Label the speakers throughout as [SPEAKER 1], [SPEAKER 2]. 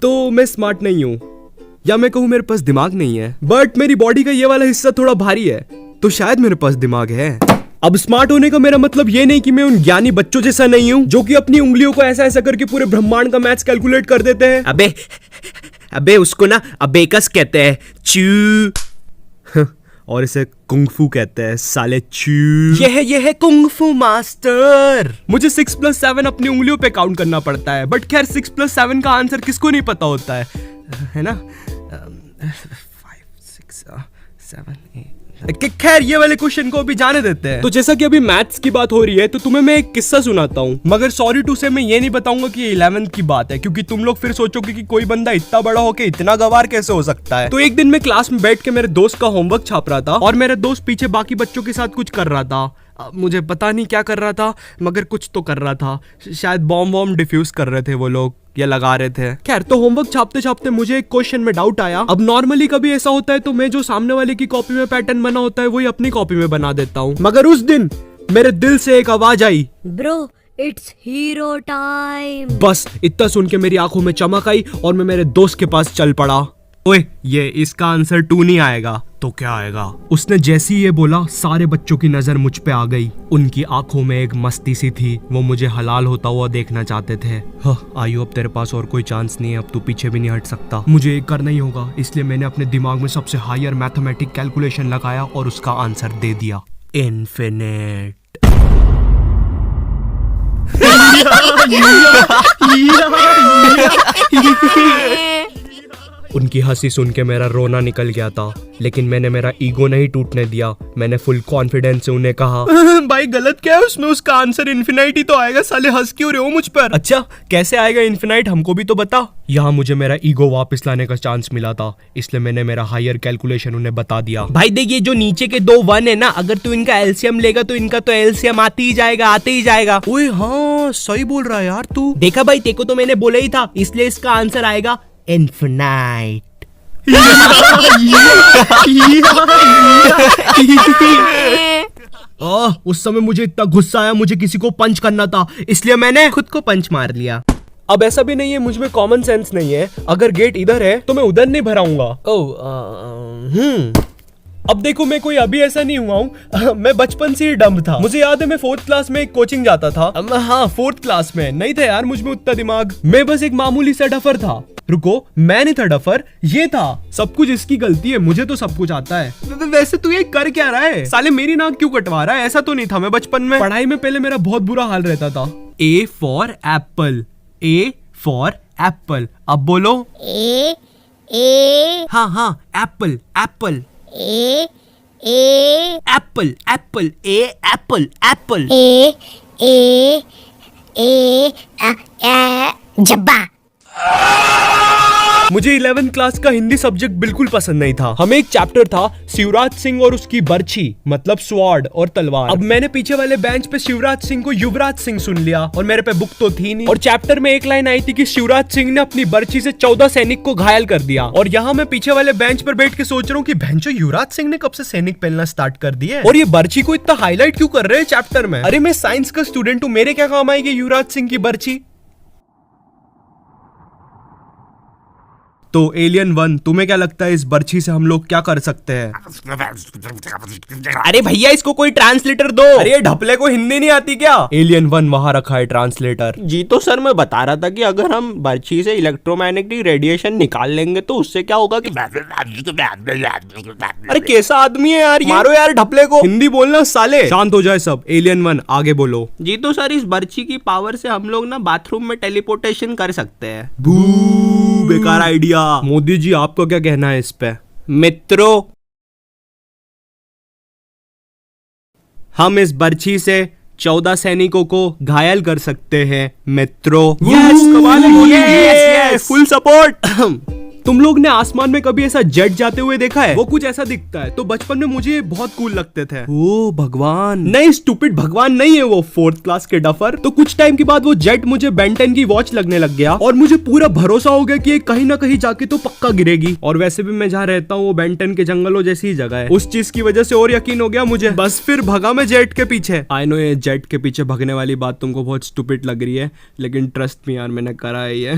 [SPEAKER 1] तो मैं स्मार्ट नहीं हूँ, या मैं कहूँ मेरे पास दिमाग नहीं है, बट मेरी बॉडी का ये वाला हिस्सा थोड़ा भारी है, तो शायद मेरे पास दिमाग है। अब स्मार्ट होने का मेरा मतलब ये नहीं कि मैं उन ज्ञानी बच्चों जैसा नहीं हूँ जो कि अपनी उंगलियों को ऐसा ऐसा करके पूरे ब्रह्मांड का मैथ्स कैलकुलेट कर देते हैं।
[SPEAKER 2] अबे उसको ना अबेकस कहते हैं, चू।
[SPEAKER 1] और इसे कुंगफू कहते हैं, साले चू।
[SPEAKER 2] ये है कुंगफू मास्टर।
[SPEAKER 1] मुझे 6+7 अपनी उंगलियों पे काउंट करना पड़ता है, बट खैर 6+7 का आंसर किसको नहीं पता होता है ना? 5 6 7 8। खैर ये वाले क्वेश्चन को अभी जाने देते हैं। तो जैसा कि अभी मैथ्स की बात हो रही है, तो तुम्हें मैं एक किस्सा सुनाता हूँ, मगर सॉरी टू से मैं ये नहीं बताऊंगा कि 11th की बात है, क्योंकि तुम लोग फिर सोचोगे कि कोई बंदा इतना बड़ा होके इतना गवार कैसे हो सकता है। तो एक दिन मैं क्लास में बैठ के मेरे दोस्त का होमवर्क छाप रहा था, और मेरा दोस्त पीछे बाकी बच्चों के साथ कुछ कर रहा था। मुझे पता नहीं क्या कर रहा था, मगर कुछ तो कर रहा था। शायद बॉम्ब वॉम्ब डिफ्यूज कर रहे थे वो लोग, या लगा रहे थे। खैर, तो होमवर्क छापते छापते मुझे एक क्वेश्चन में डाउट आया। अब नॉर्मली कभी ऐसा होता है तो मैं जो सामने वाले की कॉपी में पैटर्न बना होता है वही अपनी कॉपी में बना देता हूँ, मगर उस दिन मेरे दिल से एक आवाज आई,
[SPEAKER 3] ब्रो इट्स हीरो टाइम।
[SPEAKER 1] बस इतना सुन के मेरी आंखों में चमक आई और मैं मेरे दोस्त के पास चल पड़ा। ओए, ये इसका आंसर 2 नहीं आएगा तो क्या आएगा? उसने जैसे ही ये बोला, सारे बच्चों की नजर मुझ पे आ गई। उनकी आंखों में एक मस्ती सी थी, वो मुझे हलाल होता हुआ देखना चाहते थे। आयु, अब तेरे पास और कोई चांस नहीं है, अब तू पीछे भी नहीं हट सकता। मुझे ये करना ही होगा, इसलिए मैंने अपने दिमाग में सबसे हायर मैथमेटिक कैलकुलेशन लगाया और उसका आंसर दे दिया, इन्फिनिट। उनकी हंसी सुन के मेरा रोना निकल गया था, लेकिन मैंने मेरा ईगो नहीं टूटने दिया। मैंने फुल कॉन्फिडेंस से उन्हें कहा, भाई गलत क्या है उसमें? उसका आंसर इन्फिनाइट ही तो आएगा। साले हंस क्यों रहे हो मुझ पर? अच्छा, कैसे आएगा इन्फिनाइट, हमको भी तो बता। यहाँ मुझे मेरा ईगो वापस लाने का चांस मिला था, इसलिए मैंने मेरा हायर कैलकुलेशन उन्हें बता दिया।
[SPEAKER 2] भाई देखिए, जो नीचे के 2 1 है ना, अगर तू इनका एलसीएम लेगा तो इनका तो एलसीएम आते ही जाएगा।
[SPEAKER 1] ओए हाँ, सही बोल रहा है यार तू।
[SPEAKER 2] देखा भाई, तेको तो मैंने बोला ही था, इसलिए इसका आंसर आएगा इन्फिनाइट।
[SPEAKER 1] उस समय मुझे इतना गुस्सा आया, मुझे किसी को पंच करना था, इसलिए मैंने
[SPEAKER 2] खुद को पंच मार लिया।
[SPEAKER 1] अब ऐसा भी नहीं है मुझ में कॉमन सेंस नहीं है, अगर गेट इधर है तो मैं उधर नहीं भराऊंगा। अब देखो, मैं कोई अभी ऐसा नहीं हुआ हूँ, मैं बचपन से ही डम्ब था। मुझे याद है मैं 4th क्लास में एक कोचिंग जाता था। हाँ, 4th क्लास में नहीं था यार मुझ में उतना दिमाग, मैं बस एक मामूली सा डफर था। रुको, मैं नहीं था डफर, ये था। सब कुछ इसकी गलती है, मुझे तो सब कुछ आता है। वैसे तू ये कर क्या रहा है? साले मेरी नाक क्यों कटवा रहा है? ऐसा तो नहीं था मैं बचपन में। पढ़ाई में पहले मेरा बहुत बुरा हाल रहता था। A for Apple, A for Apple. अब बोलो
[SPEAKER 3] ए
[SPEAKER 2] हाँ, एप्पल एप्पल
[SPEAKER 3] ए
[SPEAKER 2] एप्पल एप्पल ए एप्पल एप्पल
[SPEAKER 3] जब्बा।
[SPEAKER 1] मुझे 11th क्लास का हिंदी सब्जेक्ट बिल्कुल पसंद नहीं था। हमें एक चैप्टर था शिवराज सिंह और उसकी बर्छी, मतलब स्वॉर्ड और तलवार। अब मैंने पीछे वाले बेंच पे शिवराज सिंह को युवराज सिंह सुन लिया, और मेरे पे बुक तो थी नहीं। और चैप्टर में एक लाइन आई थी कि शिवराज सिंह ने अपनी बर्छी से 14 सैनिक को घायल कर दिया। और यहाँ मैं पीछे वाले बेंच पर बैठ के सोच रहा हूँ कि भैंचो, युवराज सिंह ने कब से सैनिक पहनना स्टार्ट कर दिया, और ये बर्छी को इतना हाईलाइट क्यों कर रहे हैं चैप्टर में? अरे मैं साइंस का स्टूडेंट हूँ, मेरे क्या काम आएगी युवराज सिंह की बर्छी? तो एलियन 1, तुम्हें क्या लगता है इस बर्छी से हम लोग क्या कर सकते हैं?
[SPEAKER 2] अरे भैया, इसको कोई ट्रांसलेटर दो।
[SPEAKER 1] अरे ढपले को हिंदी नहीं आती क्या? एलियन 1 वहां रखा है ट्रांसलेटर।
[SPEAKER 2] जी तो सर, मैं बता रहा था कि अगर हम बर्छी से इलेक्ट्रोमैग्नेटिक रेडिएशन निकाल लेंगे तो उससे क्या होगा कि
[SPEAKER 1] अरे कैसा आदमी है यार, मारो यार ढपले को। हिंदी बोलना साले। शांत हो जाए सब। एलियन 1 आगे बोलो।
[SPEAKER 2] जी तो सर, इस बर्छी की पावर से हम लोग ना बाथरूम में टेलीपोर्टेशन कर सकते हैं।
[SPEAKER 1] बेकार आइडिया। मोदी जी, आपको क्या कहना है इस पे?
[SPEAKER 2] मित्रों, हम इस बर्छी से 14 सैनिकों को घायल कर सकते हैं मित्रों।
[SPEAKER 1] कमाल है, फुल सपोर्ट। तुम लोग ने आसमान में कभी ऐसा जेट जाते हुए देखा है? वो कुछ ऐसा दिखता है। तो बचपन में मुझे ये बहुत कूल लगते थे। ओ भगवान, नहीं स्टूपिड, भगवान नहीं है वो, 4th क्लास के डफर। तो कुछ टाइम के बाद वो जेट मुझे बेन 10 की वॉच लगने लग गया और मुझे पूरा भरोसा हो गया कि ये कहीं ना कहीं जाके तो पक्का गिरेगी। और वैसे भी मैं जहाँ रहता हूँ वो बेन 10 के जंगलों जैसी ही जगह है। उस चीज की वजह से और यकीन हो गया मुझे। बस फिर भगा मैं जेट के पीछे। आई नो ये जेट के पीछे भगने वाली बात तुमको बहुत स्टूपिड लग रही है, लेकिन ट्रस्ट मी यार, मैंने करा है ये।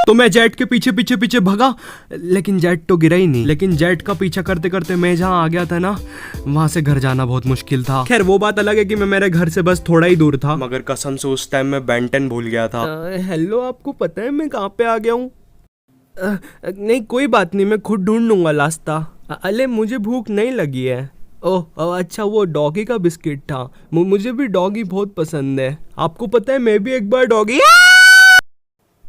[SPEAKER 1] तो मैं जेट के पीछे पीछे पीछे भगा, लेकिन जेट तो गिरा ही नहीं। लेकिन जेट का पीछा करते करते मैं जहाँ आ गया था ना, वहां से घर जाना बहुत मुश्किल था। खैर वो बात अलग है कि मैं मेरे घर से बस थोड़ा ही दूर था, मगर कसम से उस टाइम मैं बेन 10 भूल गया था। हेलो, आपको पता है मैं कहाँ पे आ गया हूँ? नहीं कोई बात नहीं, मैं खुद ढूंढ लूंगा रास्ता। अले मुझे भूख नहीं लगी है। ओह अच्छा, वो डॉगी का बिस्किट था। मुझे भी डॉगी बहुत पसंद है। आपको पता है मैं भी एक बार डॉगी।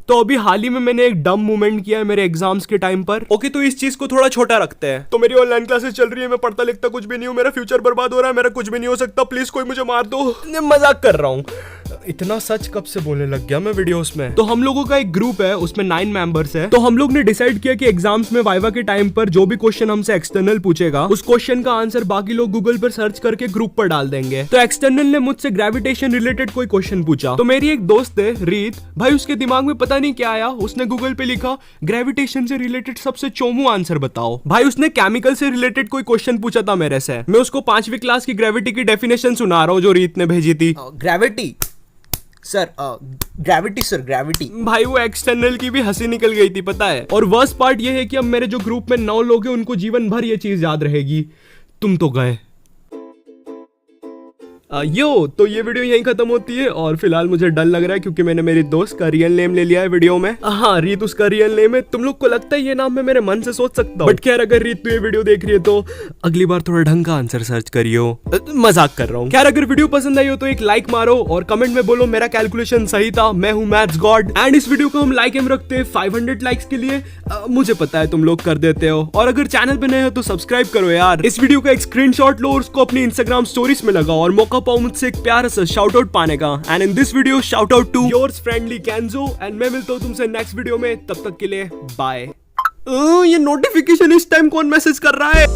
[SPEAKER 1] तो अभी हाल ही में मैंने एक डम मूवमेंट किया है मेरे एग्जाम्स के टाइम पर। ओके तो इस चीज को थोड़ा छोटा रखते हैं। तो मेरी ऑनलाइन क्लासेस चल रही है, मैं पढ़ता लिखता कुछ भी नहीं हूँ, मेरा फ्यूचर बर्बाद हो रहा है, मेरा कुछ भी नहीं हो सकता, प्लीज कोई मुझे मार दो। मजाक कर रहा हूँ, इतना सच कब से बोलने लग गया मैं वीडियोस में। तो हम लोगों का एक ग्रुप है, उसमें 9 मेंबर्स है। तो हम लोग ने डिसाइड किया कि एग्जाम्स में वाइवा के टाइम पर जो भी क्वेश्चन हमसे एक्सटर्नल पूछेगा, उस क्वेश्चन का आंसर बाकी लोग गूगल पर सर्च करके ग्रुप पर डाल देंगे। तो एक्सटर्नल ने मुझसे ग्रेविटेशन रिलेटेड कोई क्वेश्चन पूछा। तो मेरी एक दोस्त है रीत, भाई उसके दिमाग में पता नहीं क्या आया, उसने गूगल पे लिखा ग्रेविटेशन से रिलेटेड सबसे चोमू आंसर बताओ। भाई उसने केमिकल से रिलेटेड कोई क्वेश्चन पूछा था मेरे से। मैं उसको 5वीं क्लास की ग्रेविटी की डेफिनेशन सुना रहा हूँ जो रीत ने भेजी थी।
[SPEAKER 2] Gravity sir, gravity sir, gravity.
[SPEAKER 1] भाई वो एक्सटर्नल की भी हंसी निकल गई थी पता है। और वर्स्ट पार्ट ये है कि अब मेरे जो ग्रुप में 9 लोग हैं उनको जीवन भर ये चीज याद रहेगी, तुम तो गए। तो ये वीडियो यहीं खत्म होती है। और फिलहाल मुझे डर लग रहा है क्योंकि मैंने मेरी दोस्त का रियल नेम ले लिया है वीडियो में। हाँ, रीत उसका रियल नेम है। तुम लोग को लगता है ये नाम मैं मेरे मन से सोच सकता हूँ? बट खैर अगर रीत तू ये वीडियो देख रही है तो अगली बार थोड़ा ढंग का आंसर सर्च करियो। मजाक कर रहा हूँ। खैर अगर वीडियो पसंद आई हो तो एक लाइक मारो और कमेंट में बोलो मेरा कैलकुलेशन सही था, मैं हूँ मैथ्स गॉड। एंड इस वीडियो को हम लाइक एम रखते हैं 500 लाइक्स के लिए। मुझे पता है तुम लोग कर देते हो। और अगर चैनल पे नए हो तो सब्सक्राइब करो यार। इस वीडियो का एक स्क्रीनशॉट लो और उसको अपनी इंस्टाग्राम स्टोरीज में लगाओ और मौका पाओ मुझसे एक प्यार से शाउट आउट पाने का। And in this video shout out to yours friendly कैंजो। एंड मैं मिलता हूँ तुमसे नेक्स्ट वीडियो में, तब तक के लिए बाय। ये नोटिफिकेशन इस टाइम कौन मैसेज कर रहा है?